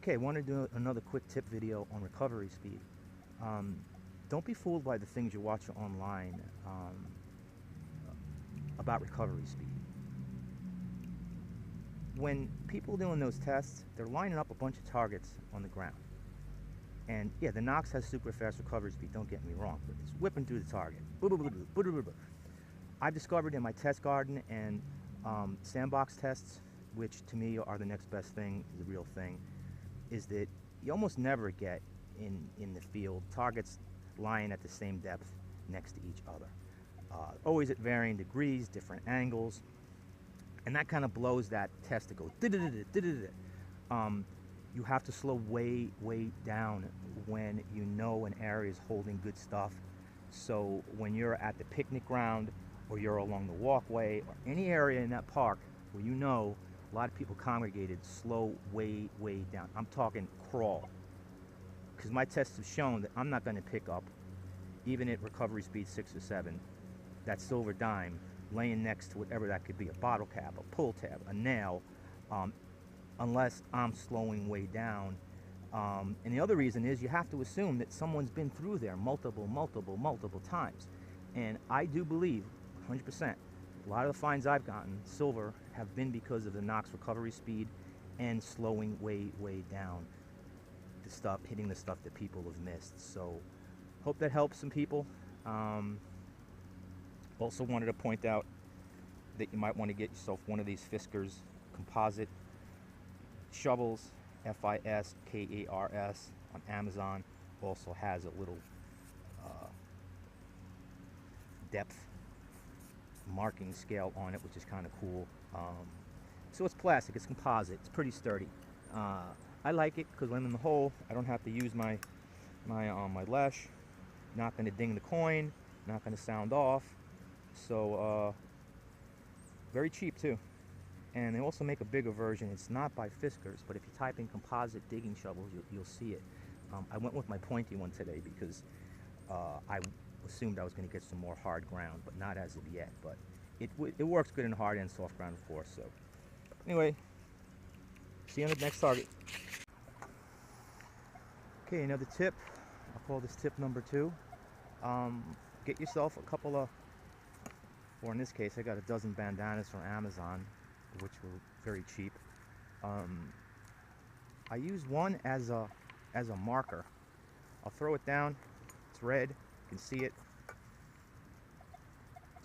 Okay, I want to do another quick tip video on recovery speed. Don't be fooled by the things you watch online about recovery speed. When people are doing those tests, they're lining up a bunch of targets on the ground. And yeah, the Nox has super fast recovery speed, don't get me wrong, but it's whipping through the target. I've discovered in my test garden and sandbox tests, which to me are the next best thing, the real thing, is that you almost never get in the field targets lying at the same depth next to each other. Always at varying degrees, different angles, and that kind of blows that test to go you have to slow way down when you know an area is holding good stuff. So when you're at the picnic ground or you're along the walkway or any area in that park where you know a lot of people congregated, slow way down. I'm talking crawl, because my tests have shown that I'm not going to pick up, even at recovery speed 6 or 7, that silver dime laying next to whatever that could be, a bottle cap, a pull tab, a nail, unless I'm slowing way down. And the other reason is you have to assume that someone's been through there multiple times. And I do believe 100%, a lot of the finds I've gotten, silver, have been because of the Nox recovery speed and slowing way down the stuff, hitting the stuff that people have missed. So hope that helps some people. Also wanted to point out that you might want to get yourself one of these Fiskars composite shovels, Fiskars, on Amazon. Also has a little depth marking scale on it, which is kind of cool. So it's plastic, it's composite, it's pretty sturdy. I like it because when I'm in the hole, I don't have to use my lash. Not going to ding the coin, not going to sound off. So very cheap too. And they also make a bigger version. It's not by Fiskars, but if you type in composite digging shovels, you'll see it. I went with my pointy one today because I assumed I was going to get some more hard ground, but not as of yet. But it works good in hard and soft ground, of course. So anyway, see you on the next target. Okay, another tip. I'll call this tip number 2. Get yourself a couple of, or in this case, I got a dozen bandanas from Amazon, which were very cheap. I use one as a marker. I'll throw it down. It's red. You can see it.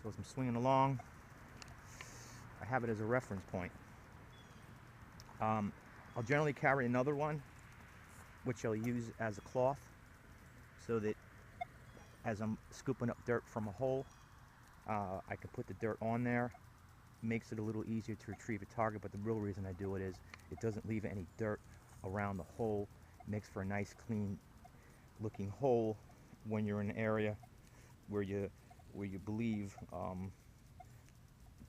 So as I'm swinging along, I have it as a reference point. I'll generally carry another one, which I'll use as a cloth, so that as I'm scooping up dirt from a hole, I can put the dirt on there. Makes it a little easier to retrieve a target, but the real reason I do it is it doesn't leave any dirt around the hole. It makes for a nice clean looking hole when you're in an area where you believe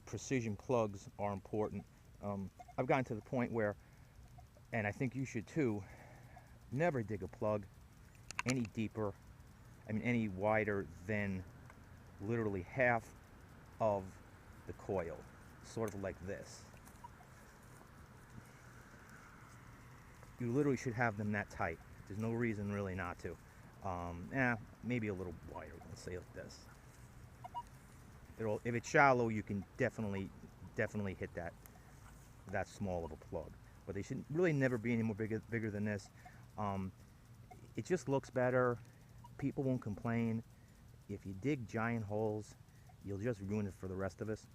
precision plugs are important. I've gotten to the point where, and I think you should too, never dig a plug any deeper, any wider than literally half of the coil, sort of like this. You literally should have them that tight. There's no reason really not to. Maybe a little wider, let's say like this. If it's shallow, you can definitely hit that small of a plug. But they should really never be any more bigger than this. It just looks better. People won't complain. If you dig giant holes, you'll just ruin it for the rest of us.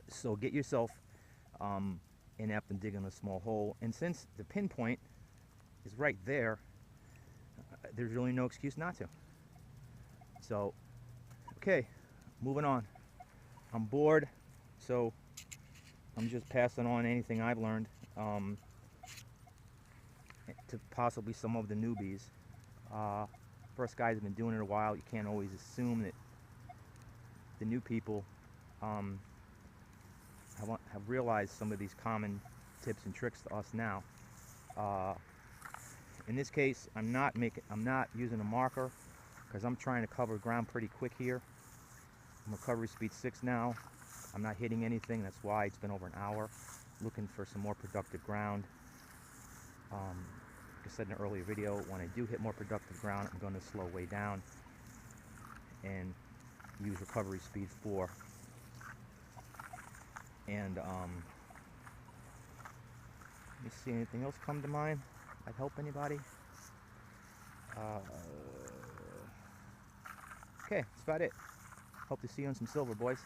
So get yourself inept and dig in a small hole. And since the pinpoint is right there, there's really no excuse not to. So, okay, moving on. I'm bored, so I'm just passing on anything I've learned to possibly some of the newbies. First guys have been doing it a while. You can't always assume that the new people have realized some of these common tips and tricks to us now. In this case, I'm not using a marker because I'm trying to cover ground pretty quick here. I'm recovery speed 6 now. I'm not hitting anything. That's why it's been over an hour looking for some more productive ground. Like I said in an earlier video, when I do hit more productive ground, I'm going to slow way down and use recovery speed 4. And let me see, anything else come to mind that help anybody? Okay, that's about it. Hope to see you on some silver, boys.